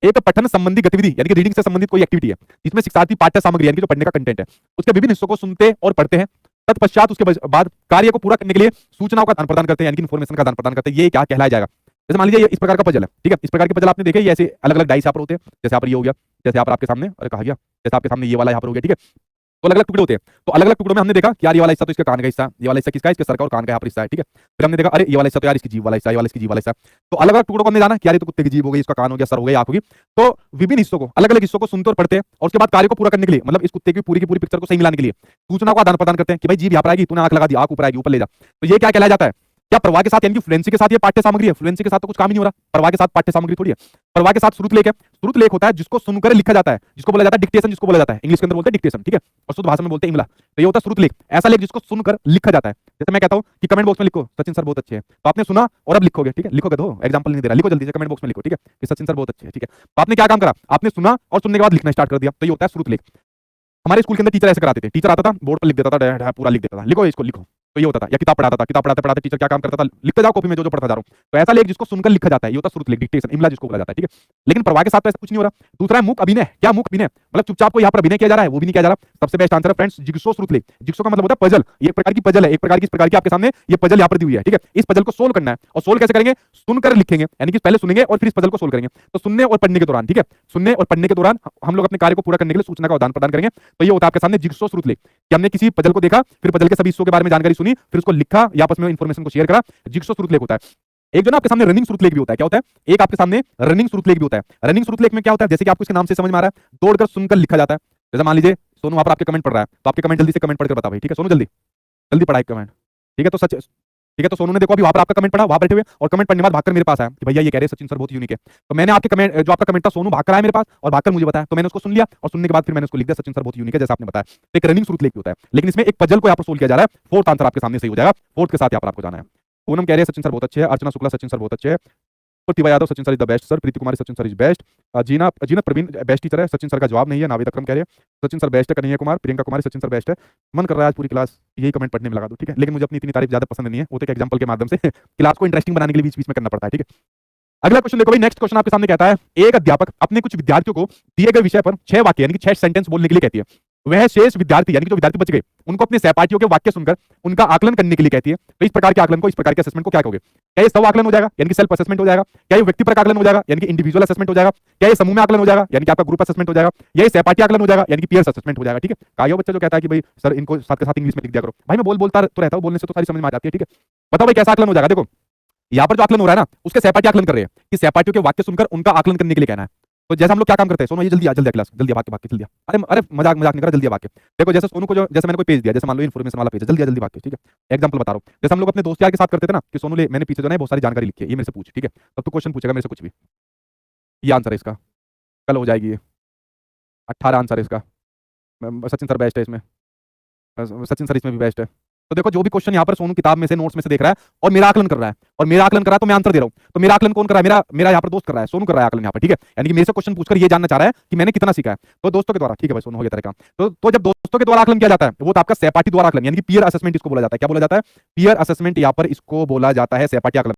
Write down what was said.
एक पठन संबंधी गतिविधि यानी कि रीडिंग से संबंधित कोई एक्टिविटी है जिसमें शिक्षार्थी पाठ्य सामग्री यानी कि जो पढ़ने का कंटेंट है उसके विभिन्न हिस्सों को सुनते और पढ़ते हैं, तत्पश्चात उसके बाद कार्य को पूरा करने के लिए सूचनाओं का आदान प्रदान करते हैं यानी कि इन्फॉर्मेशन का आदान प्रदान करते हैं। ये क्या कहलाया जाएगा? जैसे मान लीजिए ये इस प्रकार का पजल है, ठीक है, इस प्रकार के पजल आपने देखे, ये ऐसे अलग अलग डाइस यहाँ पर होते हैं, जैसे यहाँ पर ये हो गया, जैसे यहाँ पर आपके सामने, अरे कहा गया, जैसे आपके सामने ये वाला यहाँ पर हो गया, ठीक है। तो अलग अलग टुकड़े होते हैं, तो अलग अलग टुकड़ों में हमने देखा कि यार ये वाला हिस्सा तो इसके कान का हिस्सा, ये वाला हिस्सा किसका है, इसके सर का और कान का यहाँ पर हिस्सा है, ठीक है। फिर हमने देखा अरे ये वाला हिस्सा तो यार इसकी जीभ वाला हिस्सा, ये वाला इसकी जीभ वाला हिस्सा। तो अलग अलग टुकड़ों को हमने जाना कि यार ये तो कुत्ते की जीभ हो गई, इसका कान हो गया, सर हो गया, आंख होगी। तो विभिन्न हिस्सों को, अलग अलग हिस्सों को सुनते और पढ़ते हैं और उसके बाद कार्य को पूरा करने के लिए, मतलब इस कुत्ते की पूरी पिक्चर को सही मिलाने के लिए सूचना को आदान प्रदान करते हैं कि भाई जीभ यहाँ पर आएगी, तूने आंख लगा दी, आंख ऊपर आएगी, ऊपर ले जा। तो ये क्या कहलाया जाता है? क्या प्रवाह के साथ यानी कि फ्लुएंसी के साथ ये पाठ्य सामग्री है? फ्लुएंसी के साथ तो कुछ काम ही नहीं हो रहा, प्रवाह के साथ पाठ्य सामग्री थोड़ी है। प्रवाह के साथ श्रुत लेख है, श्रुत लेख होता है जिसको सुनकर लिखा जाता है, जिसको बोला जाता है डिक्टेशन, जिसको बोला जाता है इंग्लिश के अंदर बोलते हैं डिक्टेशन, ठीक है, और शुद्ध भाषा में बोलते हैं इमला। तो ये होता है श्रुत लेख, ऐसा लेख जिसको सुनकर लिखा जाता है। जैसे मैं कहता हूं कि कमेंट बॉक्स में लिखो सचिन सर बहुत अच्छे हैं, तो आपने सुना और अब लिखोगे, ठीक है, लिखोगे, तो एग्जांपल नहीं दे रहा, लिखो जल्दी से कमेंट बॉक्स में लिखो, ठीक है, कि सचिन सर बहुत अच्छे हैं, ठीक है। तो आपने क्या काम करा, आपने सुना और सुनने के बाद लिखना स्टार्ट कर दिया, तो ये होता है श्रुत लेख। हमारे स्कूल के अंदर टीचर ऐसे कराते थे, टीचर आता था बोर्ड पर लिख देता था, पूरा लिख देता था, लिखो इसको लिखो, तो ये होता था। या किताब पढ़ाता था, किताब पढ़ाते पढ़ाते टीचर क्या काम करता था, लिखते जाओ कॉपी में जो पढ़ता जा रहा हूं। तो ऐसा लेख जिसको सुनकर लिखा जाता है ये होता है श्रुत लेख, डिक्टेशन, इमला जिसको बोला जाता है, ठीक है। लेकिन प्रवाह के साथ तो ऐसा कुछ नहीं हो रहा। दूसरा है मूक अभिनय। क्या मूक अभिनय? मतलब चुपचाप को यहाँ पर अभिनय किया जा रहा है, वो भी नहीं किया जा रहा। सबसे बेस्ट आंसर है फ्रेंड्स जिग्सो श्रुत लेख। जिग्सो का मतलब होता है पजल, ये एक प्रकार की पजल है, एक प्रकार की, इस प्रकार की आपके सामने ये पजल यहाँ पर दी हुई है, ठीक है। इस पजल को सोल्व करना है, और सोल्व कैसे करेंगे? सुनकर लिखेंगे, यानी कि पहले सुनेंगे और फिर इस पजल को सोल्व करेंगे। तो सुनने और पढ़ने के दौरान, ठीक है, सुनने और पढ़ने के दौरान हम लोग अपने कार्य को पूरा करने के लिए सूचना का आदान प्रदान करेंगे। तो ये होता है आपके सामने जिग्सो श्रुत लेख, कि हमने किसी पजल को देखा, फिर पजल के सभी हिस्सों के बारे में जानकारी सुनी, फिर उसको लिखा या आपस में इंफॉर्मेशन को शेयर करा, जिग्सो श्रुत लेख होता है। एक जो ना आपके सामने रनिंग श्रुत लेख भी होता है। क्या होता है? एक आपके सामने रनिंग श्रुत लेख भी होता है। रनिंग श्रुत लेख में क्या होता है, जैसे कि आपको इसके नाम से समझ में आ रहा है, दौड़कर सुनकर लिखा जाता है। जैसे मान लीजिए सोनू वहां पर आपके कमेंट पढ़ रहा है, तो आपके कमेंट जल्दी से कमेंट पढ़कर बता भाई, ठीक है सोनू, जल्दी जल्दी पढ़ा एक कमेंट, ठीक है। तो सच, ठीक है, तो सोनू ने देखो अभी वहां पर आपका कमेंट पढ़ा, वहां बैठे हुए, और कमेंट पढ़ने के बाद भागकर मेरे पास आया कि भैया ये कह रहे हैं सचिन सर बहुत यूनिक है। तो मैंने आपके कमेंट, जो आपका कमेंट था, सोनू भागकर आया मेरे पास और भागकर मुझे बताया, तो मैंने उसको सुन लिया और सुनने के बाद फिर मैंने उसको लिख दिया सचिन सर बहुत यूनिक है, जैसा आपने बताया। तो एक रनिंग श्रुत लेख भी होता है, लेकिन इसमें एक पजल को यहाँ पर सोल्व किया जा रहा है। फोर्थ आंसर आपके सामने सही हो जाएगा, फोर्थ के साथ यहाँ पर आपको जाना है। पूनम कह रहे हैं सचिन सर बहुत अच्छे हैं, अर्चना शुक्ला सचिन सर बहुत अच्छे हैं, Pratibha Yadav Sachin sir is the best sir, Preeti Kumari Sachin sir is best, Jeena Jeena Praveen best teacher है, सचिन सर का जवाब नहीं है। नाविद अकरम कह रहे हैं सचिन सर बेस्ट है, कन्हैया कुमार, प्रियंका कुमारी सचिन सर बेस्ट है। मन कर रहा है आज पूरी क्लास यही कमेंट पढ़ने में लगा दूं, ठीक है, लेकिन मुझे अपनी इतनी तारीफ ज्यादा पसंद नहीं है, वो तो एक एग्जांपल के माध्यम से क्लास को इंटरेस्टिंग बनाने के लिए बीच बीच में करना पड़ता है, ठीक है। अगला क्वेश्चन देखो भाई, नेक्स्ट क्वेश्चन आपके सामने कहता है, एक अध्यापक अपने कुछ विद्यार्थियों को दिए गए विषय पर 6 वाक्य यानी कि 6 सेंटेंस बोलने के लिए कहती है। वह शेष विद्यार्थी यानी कि जो विद्यार्थी बच गए उनको अपने सहपाठियों के वाक्य सुनकर उनका आकलन करने के लिए कहती है। तो इस प्रकार के आकलन को, इस प्रकार के असेसमेंट को क्या कहोगे? क्या ये स्व आकलन हो जाएगा यानी कि सेल्फ असेसमेंट हो जाएगा? क्या ये व्यक्तिपरक आकलन हो जाएगा यानी कि इंडिविजुअल असेसमेंट हो जाएगा? क्या ये समूह में आकलन हो जाएगा यानी कि आपका ग्रुप असेसमेंट हो जाएगा? या ये सहपाठी आकलन हो जाएगा यानी कि पीयर्स असेसमेंट हो जाएगा, ठीक है। कायो बच्चा जो कहता है कि भाई सर इनको साथ के साथ इंग्लिश में लिख दिया करो, भाई मैं बोलता तो रहता हूं, बोलने से तो सारी समझ में आ जाती है, ठीक है। बताओ भाई कैसा आकलन हो जाएगा? देखो यहाँ पर जो आकलन हो रहा है ना, उसके सहपाठी आकलन कर रहे हैं कि सहपाठियों के वाक्य सुनकर उनका आकलन करने के लिए कहना है। तो जैसे हम लोग क्या काम करते हैं, सोनू ये जल्दी आ क्लास, जल्दी भाग के जल्दी आ। अरे मजाक नहीं कर, जल्दी आ भाग के। देखो जैसे सोनू को जो, जैसे मैंने कोई पेज दिया, जैसे मान लो इन्फॉर्मेशन वाला पेज है, जल्दी भाग के, ठीक है। एग्जांपल बता रहा हूं, जैसे हम लोग अपने दोस्त यार के साथ करते थे ना कि सोनू ले मैंने पीछे जो है बहुत सारी जानकारी लिखी है, ये मेरे से पूछ, ठीक है। तब तो क्वेश्चन पूछेगा मेरे से कुछ भी, ये आंसर है इसका, कल हो जाएगी ये 18 आंसर है इसका, सचिन सर बेस्ट है इसमें, सचिन सर इसमें भी बेस्ट है। तो देखो जो भी क्वेश्चन यहाँ पर सोनू किताब में से, नोट्स में से देख रहा है और मेरा आकलन कर रहा है, और मेरा आकलन कर रहा है तो मैं आंसर दे रहा हूँ। तो मेरा आकलन कौन कर रहा है? मेरा यहाँ पर दोस्त कर रहा है, सोनू कर रहा है आकलन यहाँ पर, ठीक है। यानी कि मेरे से क्वेश्चन पूछकर ये जानना चाह रहा है कि मैंने कितना सीखा है, तो दोस्तों के द्वारा, ठीक है भाई सोनू हो गया तेरा काम। तो जब दोस्तों के द्वारा आकलन किया जाता है वो तो आपका सहपाठी द्वारा आकलन यानी कि पीयर असेसमेंट इसको बोला जाता है। क्या बोला जाता है? पीयर असेसमेंट यहाँ पर इसको बोला जाता है, सहपाठी आकलन।